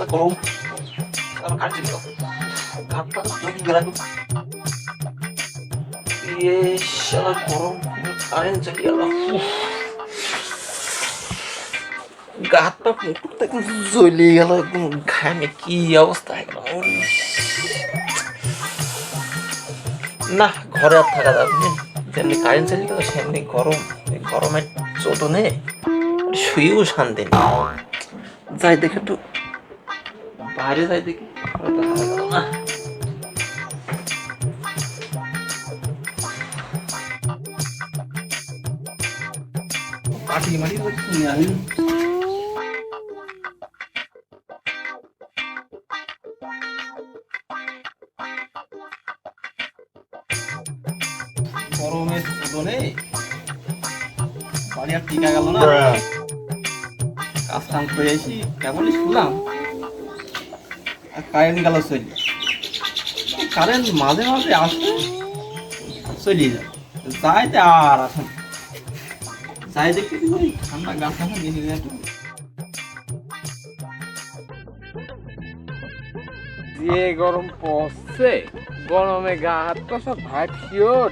গরম কাটছে ঘাট পা জমি গেলাম গরম কারেন্ট চলে গেল গা হাত পা একদম জ্বলে গেল একদম ঘামে কি অবস্থা না ঘরে আর থাকা যাবে না যেমনি কারেন্ট চলে গেল সেমনি গরম গরমের চোদনে শুয়েও শান্তি নেই যাই দেখে একটু বাইরে যাই দেখি না পাটি মাটি কিনে আনি গরমের চোদনে বাড়ি আর টিকা গেল না কাজ কাম করে এসি কেবলই শুলাম আর কারেন্ট গেল চলে কারেন্ট মাঝে মাঝে আসে চলে যায় যাইতে আর আসে যাই দেখতে ঠান্ডা গাছ টাছা নিয়ে একটু যে গরম পড়ছে গরমে গা হাত পা সব ভাবছিও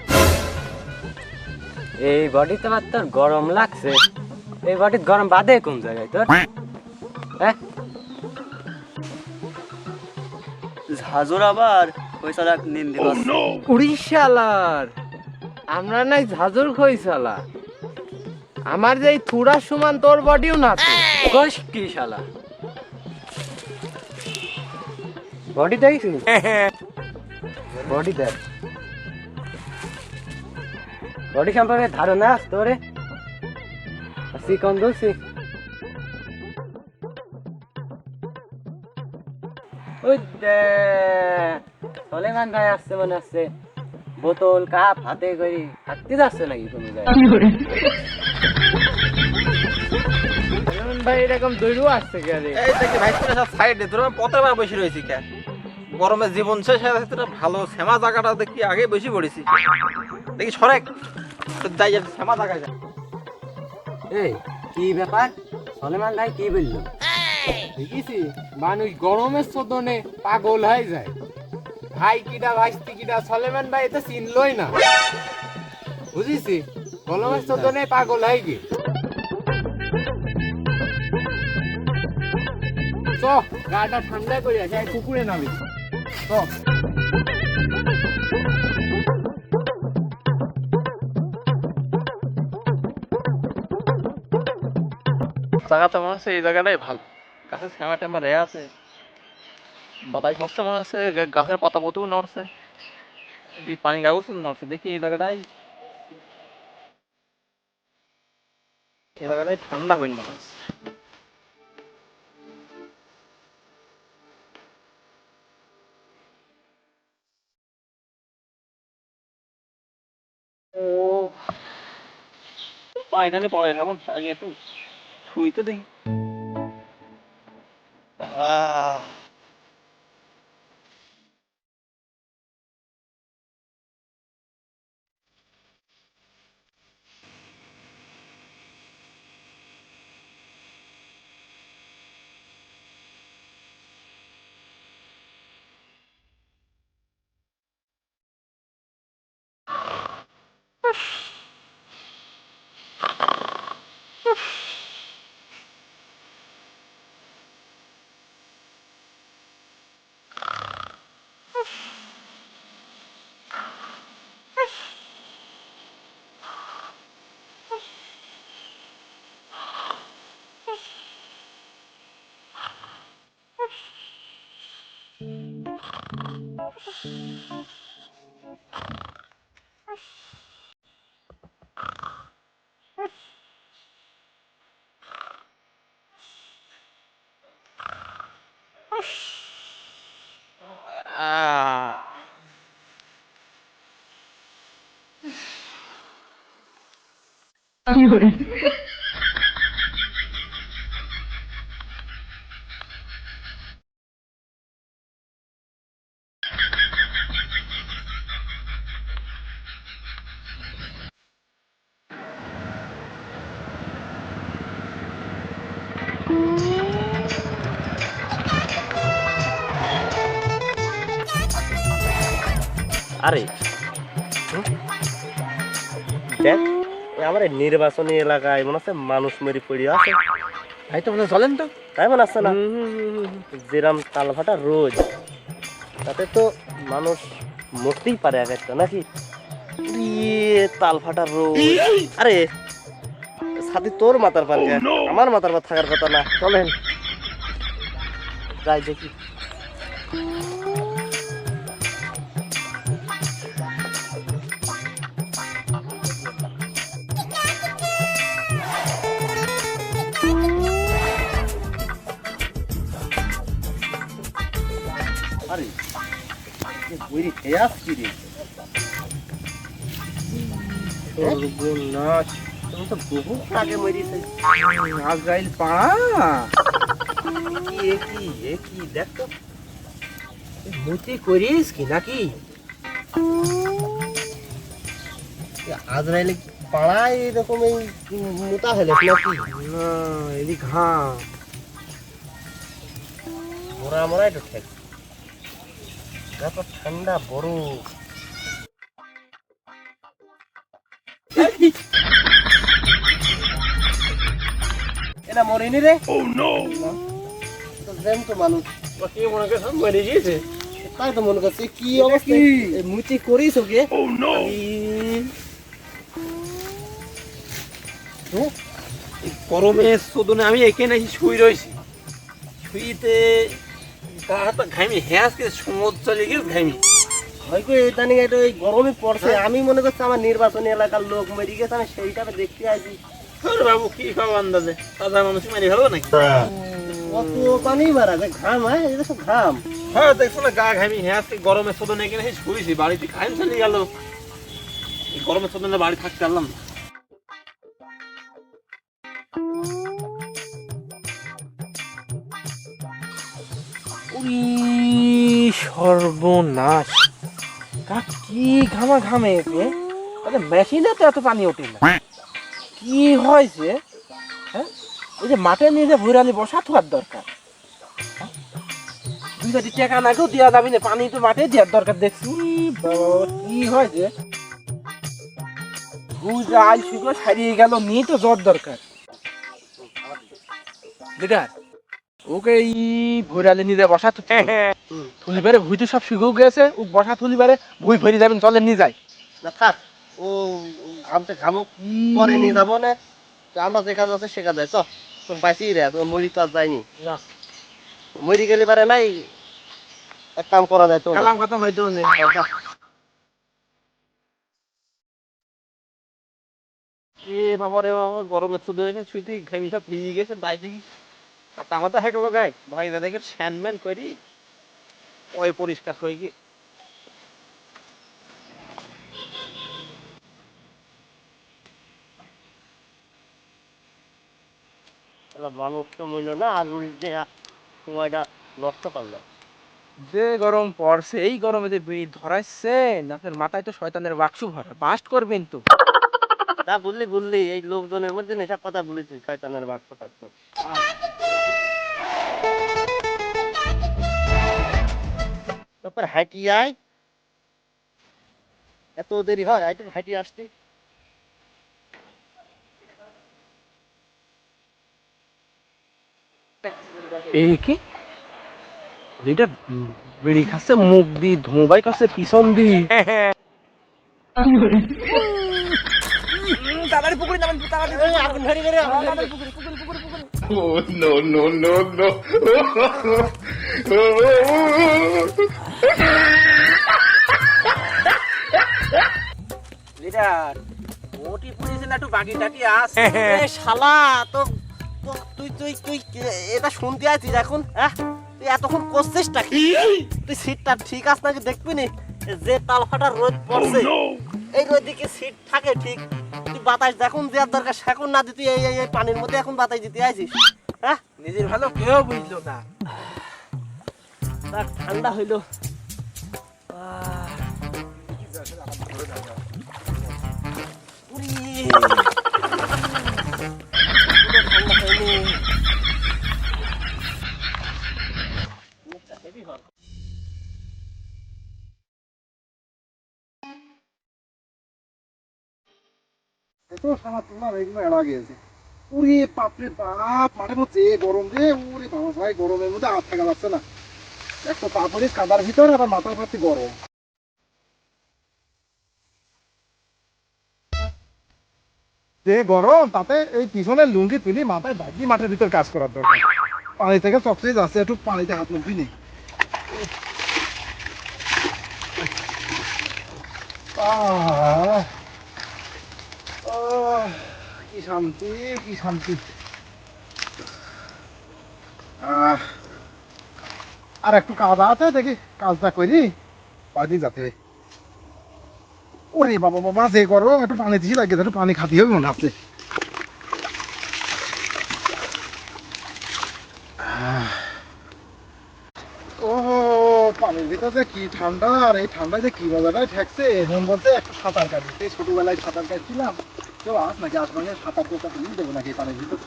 এই বডি তো তোর গরম লাগছে এই বডি গরম বাদে কোন জায়গায় তোর হ্যাঁ ঝাঁঝর আবার পয়সা রাখ নিন দিবস উড়িষ্যালার আমরা নাই ঝাঁঝর খইসালা আমার যে থুড়া সমান তোর বডিও না তো কোষ কি শালা বডি দেখছিস বডি দেখ বডি সম্পর্কে ধারণা আছে তোরে চিকন বলছি ওই সলেমান ভাই আসছে মনে আসছে বোতল কাপ হাতে করে হাঁটতে যাচ্ছে নাকি কোনো জায়গায় ভাই এরকম দৈরও আসছে কে রে এই দেখি ভাই তোরা সব সাইডে তোরা পথে বা বসে রয়েছি কে গরমে জীবন শেষ হয়ে যাচ্ছে তোরা ভালো শ্যামা জায়গাটা দেখি আগে বেশি পড়েছি দেখি সরেক যাই শ্যামা জায়গায় যা এই কি ব্যাপার সলেমান ভাই কি বললো দেখিছি মানুষ গরমের চোদনে পাগল হয়ে যায় ভাই কিডা ভাইস্তি কিডা সলেমান ভাই এটা চিনলই না বুঝিছি গরমের চোদনে পাগল হয়ে গে চ গাটা ঠান্ডা করে যাই কুকুরে নামি চ জায়গাটা মনে হচ্ছে এই জায়গাটাই ভালো গাছের শ্যামা ট্যামা রে আছে বাতাস বসতে মনে হচ্ছে গাছের পাতা পতেও নড়ছে পানি কাগজ নড়ছে দেখি এই জায়গাটাই ঠান্ডা হইল মনে হচ্ছে ও ফাইনালি পড়ে কেমন আগে একটু শুইতে দেখি আরে দেখ আমার এই নির্বাচনী এলাকায় মনে হচ্ছে মানুষ মেরে পড়ে আছে। ভাই তো মনে চলেন তো। তাই মনে হচ্ছে না? যেরাম তালভাটা রোজ, তাতে তো মানুষ মরতেই পারে এক একটা নাকি? তালভাটা রোজ, আরে সাথে তোর মাথার পার আমার মাথার পার থাকার কথা না। চলেন যাই দেখি। আরে বইরি খেয়ে আসছি রে। সর্বনাশ, তুমি তো বহু আগে মরিছে। আজরাইল পাড়া কি দেখ তো, মুতি করিস কি নাকি? আজরাইলে পাড়ায় এরকম এই মোটা হলে নাকি? না, এদিক ঘাম। মোরা মোরাই তো ঠেক, গাছ ঠান্ডা বড়। এটা মরিনি রে? জ্যান্ত মানুষ। কি মনে করছ মরে গিয়েছে? তাই তো মনে করছে। কি অবস্থা? মুচি করিস ওকে? গরমে সদনে আমি এখানে এসে শুই রয়েছি। শুইতে গা হাত ঘামি হ্যাঁসকে সমুদ্র চলে গেছে ঘামি। হয়তো ইদানিং এটা ওই গরমে পড়ছে। আমি মনে করছি আমার নির্বাচনী এলাকার লোক মেরে গেছে, আমি সেইটাকে দেখতে আসি। বাবু কি খাবো আন্দাজে? সাদা মানুষ মারি ভালো নাকি? কত পানি মারা যায়, ঘাম হয়, এটা সব ঘাম। হ্যাঁ দেখছো না, গা ঘামি হ্যাঁসকে গরমে সদনে এখানে এসে শুয়েছি। বাড়িতে কারেন্ট চলে গেল, এই গরমে সদনে বাড়ি থাকতে পারলাম না। সর্বনাশ, কি ঘামা ঘামে এসে মেশিনে তো এত পানি ওঠে না। কি হয়েছে? হ্যাঁ, ওই যে মাঠের নিচে ভৈরালি বসা থাকার দরকার। দুই বাটি টাকা নাকেও দেওয়া যাবে না, পানি তো মাঠে দেওয়ার দরকার। দেখছি কি হয়েছে, বুঝা আল শুকনো সারিয়ে গেল, নিয়ে তো জ্বর দরকার। লিডার ওকে এই ভৈরালি নিয়ে বসা থুলি বেড়ে ভুই তো সব শুকিয়ে গেছে, ও বসা থুলি বেড়ে ভুই ভরি যাবেন, চলে নিয়ে যাই না থাক, ও ঘামতে ঘামুক, পরে নিয়ে যাবো না। আমরা যে কাজ আছে সে কাজ আছে। চল পাইছি রে, মরি তো আর যায়নি। মরি গেলে পারে নাই, এক কাম করা যায় তো। কালাম কথা হয়তো নেই। এ বাবা রে বাবা, গরমের তো দেখে শুইতে ঘামি সব ভিজে গেছে। তাই দেখি আমার তো হেঁকে গাই ভাই দাদাকে স্যানম্যান করি ওই পরিষ্কার হয়ে গিয়ে। মানুষ তো মূল্য না, আর যে সময়টা নষ্ট করলো। যে গরম পড়ছে, এই গরমে যে বিড়ি ধরাইছে, নাচের মাথায় তো শয়তানের বাক্সু ভরা, বাস্ট করবেন তো। তা বললি এই লোকজনের মধ্যে নেশা কথা বলেছি, শয়তানের বাক্স থাকতো। তারপর হাঁটি আয়, এত দেরি হয়? আয় তো হাঁটি আসতে। এই কি এটা বিড়ি খাচ্ছে মুখ দি, ধোঁবাই খাচ্ছে পিছন দি। তাড়াতাড়ি পুকুরে নামেন, তাড়াতাড়ি আগুন ধরে গেলে পুকুরে পুকুরে পুকুরে পুকুরে। লিডার ওটি পুড়িয়েছে না, একটু বাকি টাকি আছে। শালা তো তুই তুই তুই এটা শুনতে আছিস এখন? হ্যাঁ, তুই এতক্ষণ করছিসটা কি? তুই সিটটা ঠিক আছে নাকি দেখবি নি? যে তাল ফাটা রোদ পড়ছে, এই রোদে কি সিট থাকে ঠিক? তুই বাতাস যখন দেওয়ার দরকার সেখন না দিতে এই পানির মধ্যে এখন বাতাস দিতে আইছিস, হ্যাঁ? নিজের ভালো কেউ বুঝলো না। যাক, ঠান্ডা হইলো। উরি, ঠান্ডা হয়নি। মুখটা হেভি হল। এতো সারা তোমার এগুলো এড়া গিয়েছে। ওরে বাপরে বাপ, মাঠের মধ্যে যে গরম রে, ওরে বাবা ভাই, গরমের মধ্যে হাত থাকা যাচ্ছে না। এক তো তারপরে কাদার ভিতরে আবার মাথা ফাটি গরম। যে গরম তাতে এই পিছনের লুঙ্গি তুলি মাথায় বাগিয়ে মাঠের ভিতর কাজ করার দরকার। পানি থেকে চকচকে যাচ্ছে, একটু পানিতে হাত মুখবি নি। আহ আহ, কি শান্তি, কি শান্তি। আর একটু কাজ আছে, দেখি কাজটা করি, বাড়ি যাতে। ওরে বাবা বাবা, যে গরম, একটু পানি দিছি লাগে, একটু পানি খাতে হবে মনে হচ্ছে। ও পানির ভিতরে কি ঠান্ডা, আর এই ঠান্ডায় যে কি বাজারটাই ঠেকছে। মন বলতে একটা সাঁতার কাটি, সেই ছোটবেলায় সাঁতার কাটছিলাম। কেউ আস নাকি, আসবাঙ্গে সাঁতার করতে দেবো নাকি পানির ভিতর।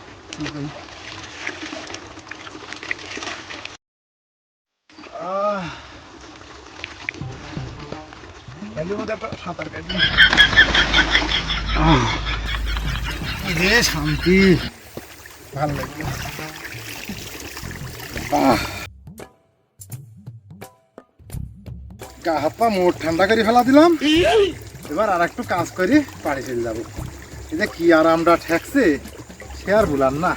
সাঁতার কাটি, কি রে শান্তি, ভাল লাগলো। গা হাত পা মোট ঠান্ডা করে ফেলা দিলাম। এবার আর একটু কাজ করি, বাড়ি চলে যাবো। এই যে কি আরামটা ঠেকছে, সে আর বলার না।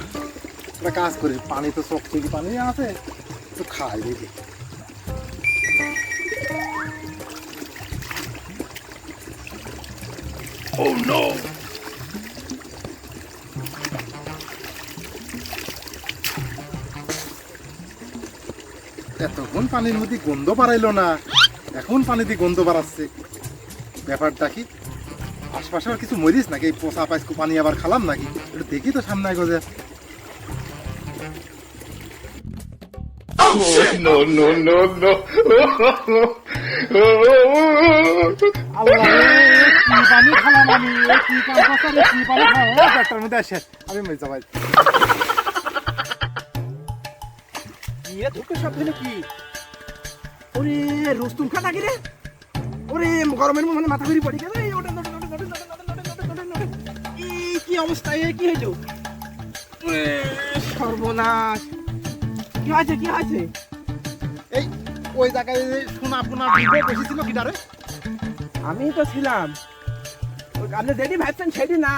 একটা কাজ করি, পানি তো চকচকি পানি আছে, একটু খাই দেখি। Oh no! এতক্ষণ পানির মধ্যে গন্ধ বাড়াইলো না, এখন পানিতে গন্ধ বাড়াচ্ছে। ব্যাপারটা কি? আশপাশে আর কিছু মরিস নাকি? এই পোষা পাইসকু পানি আবার খালাম নাকি? একটু দেখি তো সামনে গজে। No, no, no, no. আল্লাহ রে, কি পানি খালাম আমি, কি কাম করছে রে, কি পানি খালাম, পেটটার মধ্যে আসে, আমি মরে যাবো। ইয়ে ধুকে সব ফেলে কি? ওরে রুস্তুম খা নাকি রে? ওরে গরমের মানে মাথা ঘুরি পড়ি গেল। এই ওটা কি অবস্থা, এ কি হইলো? ওরে সর্বনাশ, কি হয়েছে, কি হয়েছে? এই ওই জায়গায় সোনা পোনা ভিডিও বসেছিল কিটারে? আমি তো ছিলাম, আপনি যেটি ভাবছেন সেটি না।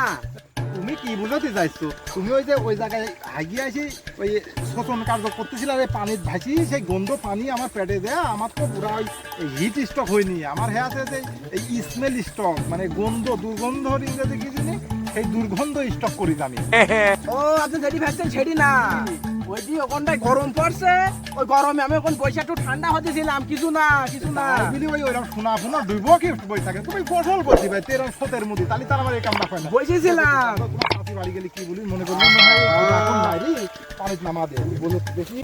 তুমি কি বুঝাতে চাইছো? তুমি ওই যে ওই জায়গায় হাগিয়ে আসি ওই শোষণ কার্য করতেছিল, আর পানির ভাসি সেই গন্ধ পানি আমার পেটে দেয়া, আমার তো পুরা ওই হিট স্টক হয়নি। আমার হ্যাঁ আছে যে এই স্মেল স্টক, মানে গন্ধ, দুর্গন্ধ ইংরেজি কি জানি, সেই দুর্গন্ধ স্টক করি আমি। ও আপনি যেটি ভাবছেন সেটি না, ওই যে ওখানটায় গরম পড়ছে, ওই গরমে আমি ওখানে বসে একটু ঠান্ডা হতেছিলাম, কিছু না কিছু না। বলি ওই ওইরকম শোনা ফোনা ডুইব কি বই থাকে, তুমি ফসল করছি ভাই তেরো সতের মধ্যে, তাহলে তার আমার এই কামটা হয় না। বসেছিলাম। তোমার শাশি বাড়ি গেলে কি বলি মনে করলাম, এখন বাইরে পানিতে নামা দে, বলো দেখি।